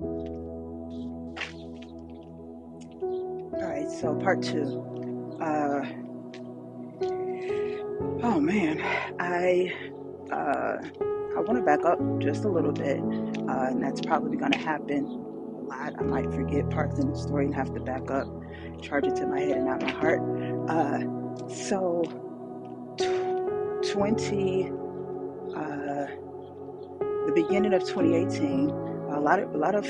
All right, so part two. Uh, oh man, I uh, I want to back up just a little bit, and that's probably going to happen a lot. I might forget parts in the story and have to back up, charge it to my head and not my heart. So, 20, the beginning of 2018, a lot of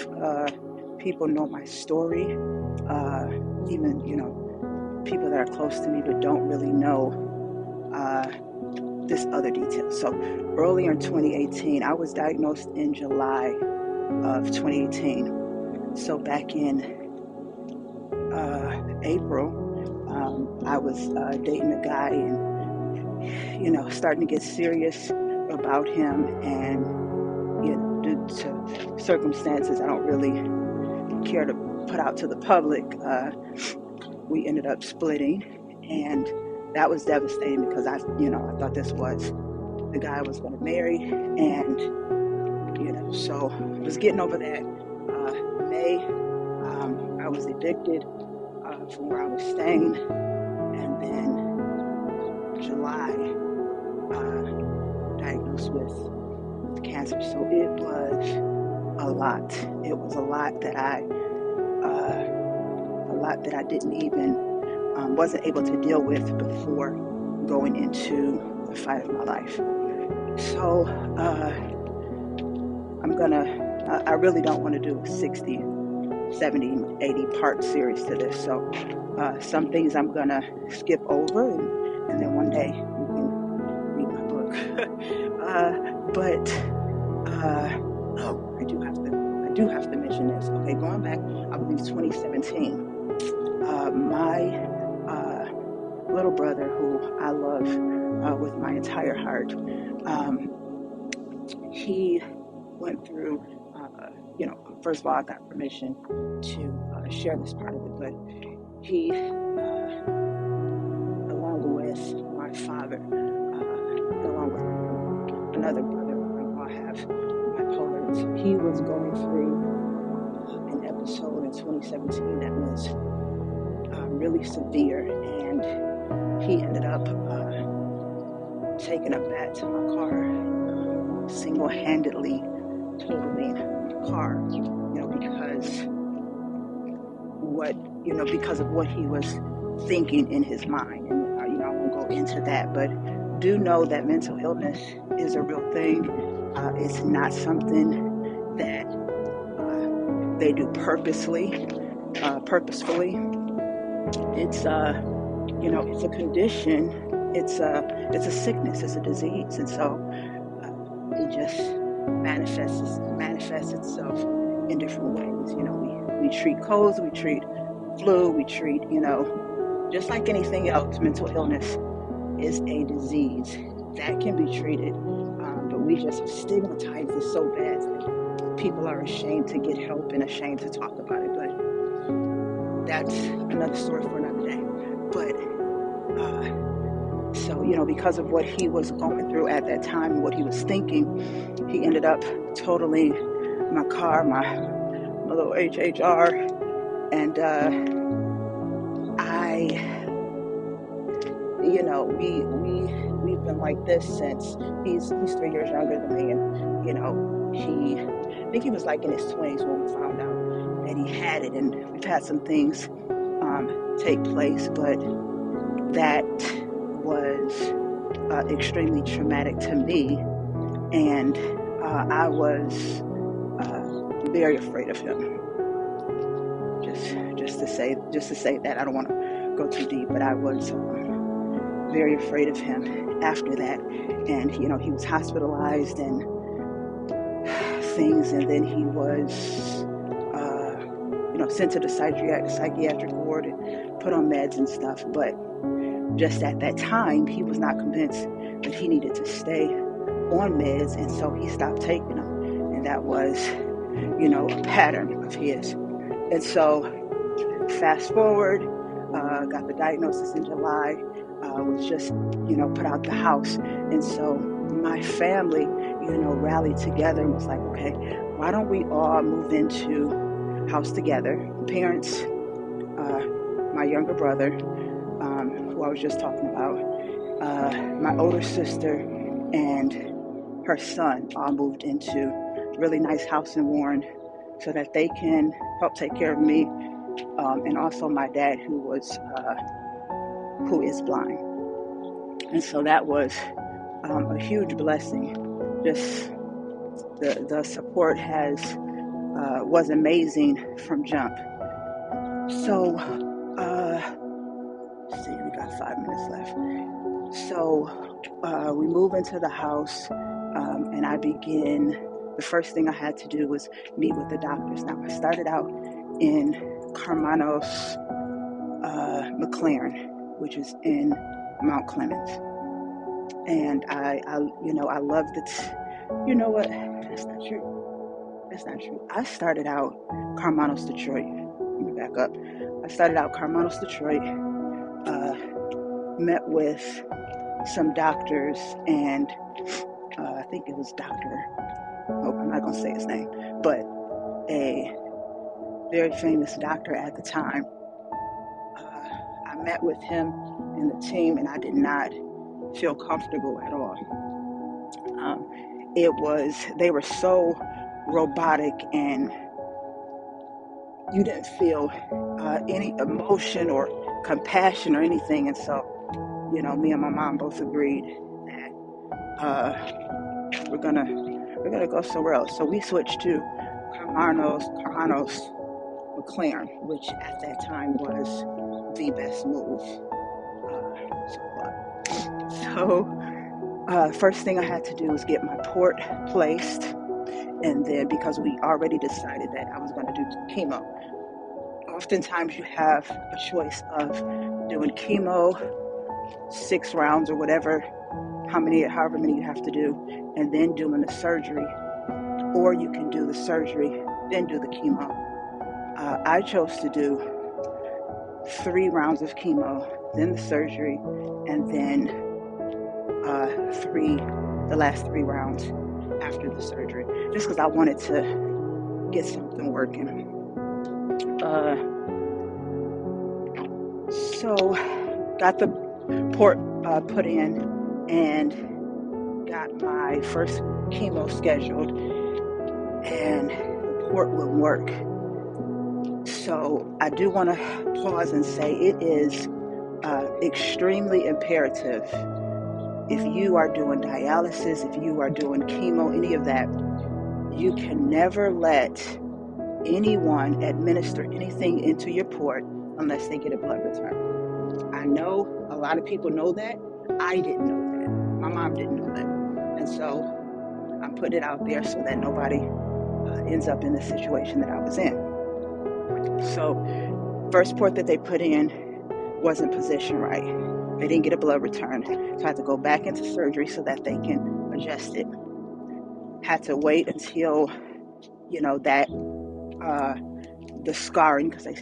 people know my story. Even people that are close to me, but don't really know uh, this other detail. So earlier in 2018, I was diagnosed in July of 2018. So back in April, I was dating a guy and, starting to get serious about him. And, due to circumstances I don't really care to put out to the public, we ended up splitting. And that was devastating because I thought this was the guy I was going to marry. And, so I was getting over that. May, I was evicted from where I was staying. And then July, diagnosed with cancer. So it was a lot. It was a lot that I didn't even, wasn't able to deal with before going into the fight of my life. So I really don't want to do a 60, 70, 80 part series to this. So some things I'm going to skip over, and then one day you can read my book. But I do have to mention this. Okay, going back, I believe 2017. My little brother, who I love with my entire heart, he went through, first of all, I got permission to share this part of it, but he, along with my father, along with another brother, I have bipolar, he was going through an episode in 2017 that was really severe, and he ended up taking a bat to my car, single-handedly totaling the car, because of what he was thinking in his mind. And I won't go into that, but do know that mental illness is a real thing. It's not something that they do purposefully. It's it's a condition. It's a sickness. It's a disease, and so it just manifests itself in different ways. We treat colds, we treat flu, we treat just like anything else. Mental illness is a disease that can be treated, but we just stigmatize it so bad that people are ashamed to get help and ashamed to talk about it. But that's another story for another day. But so because of what he was going through at that time and what he was thinking, he ended up totaling my car, my little HHR, and we've been like this since he's 3 years younger than me, and I think he was like in his 20s when we found out that he had it, and we've had some things take place, but that was extremely traumatic to me, and I was very afraid of him. Just to say that I don't want to go too deep, but I was very afraid of him after that, and he was hospitalized and things, and then he was sent to the psychiatric ward and put on meds and stuff. But just at that time, he was not convinced that he needed to stay on meds, and so he stopped taking them, and that was a pattern of his. And so fast forward, got the diagnosis in July, was just put out the house, and so my family rallied together and was like, okay, why don't we all move into house together? Parents, my younger brother, who I was just talking about, my older sister, and her son all moved into a really nice house in Warren so that they can help take care of me, and also my dad, who is blind. And so that was a huge blessing. Just the support was amazing from jump. So let's see, we got 5 minutes left. So we move into the house, and the first thing I had to do was meet with the doctors. Now, I started out in Karmanos McLaren, which is in Mount Clemens. And I loved it. You know what? That's not true. I started out Karmanos, Detroit. Let me back up. I started out Karmanos, Detroit, met with some doctors, and I think it was I'm not going to say his name, but a very famous doctor at the time. I met with him and the team, and I did not feel comfortable at all. They were so robotic, and you didn't feel any emotion or compassion or anything. And so, me and my mom both agreed that we're gonna go somewhere else. So we switched to Karmanos McLaren, which at that time was the best move. So first thing I had to do was get my port placed, and then because we already decided that I was going to do chemo, oftentimes you have a choice of doing chemo, 6 rounds or whatever, however many you have to do, and then doing the surgery, or you can do the surgery, then do the chemo. I chose to do 3 rounds of chemo, then the surgery, and then the last 3 rounds after the surgery, just because I wanted to get something working. So got the port put in and got my first chemo scheduled, and the port wouldn't work. So I do want to pause and say it is extremely imperative, if you are doing dialysis, if you are doing chemo, any of that, you can never let anyone administer anything into your port unless they get a blood return. I know a lot of people know that. I didn't know that. My mom didn't know that. And so I'm putting it out there so that nobody ends up in the situation that I was in. So first port that they put in wasn't positioned right. They didn't get a blood return. So I had to go back into surgery so that they can adjust it. Had to wait until, the scarring, because they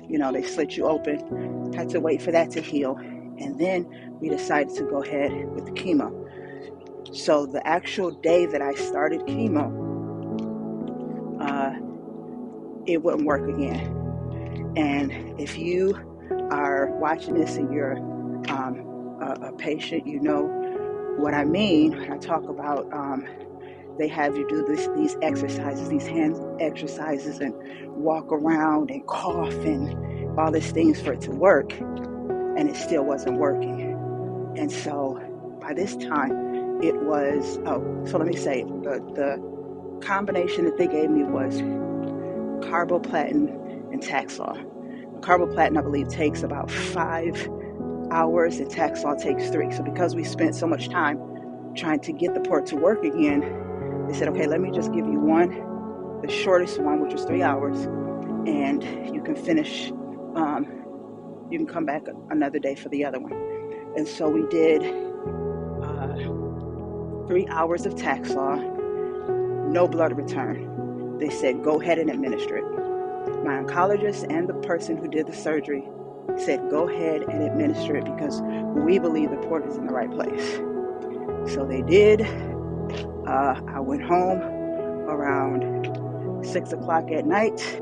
slit you open. Had to wait for that to heal. And then we decided to go ahead with the chemo. So the actual day that I started chemo, it wouldn't work again. And if you are watching this and you're a patient, you know what I mean when I talk about they have you do these exercises, these hand exercises, and walk around and cough and all these things for it to work, and it still wasn't working. And so by this time it was, so let me say, the combination that they gave me was carboplatin and Taxol. Carboplatin, I believe, takes about 5 hours, and Taxol takes 3. So because we spent so much time trying to get the port to work again, they said, okay, let me just give you one, the shortest one, which was 3 hours, and you can finish, you can come back another day for the other one. And so we did 3 hours of Taxol, no blood return. They said, go ahead and administer it. My oncologist and the person who did the surgery said, go ahead and administer it because we believe the port is in the right place. So they did. I went home around 6 o'clock at night.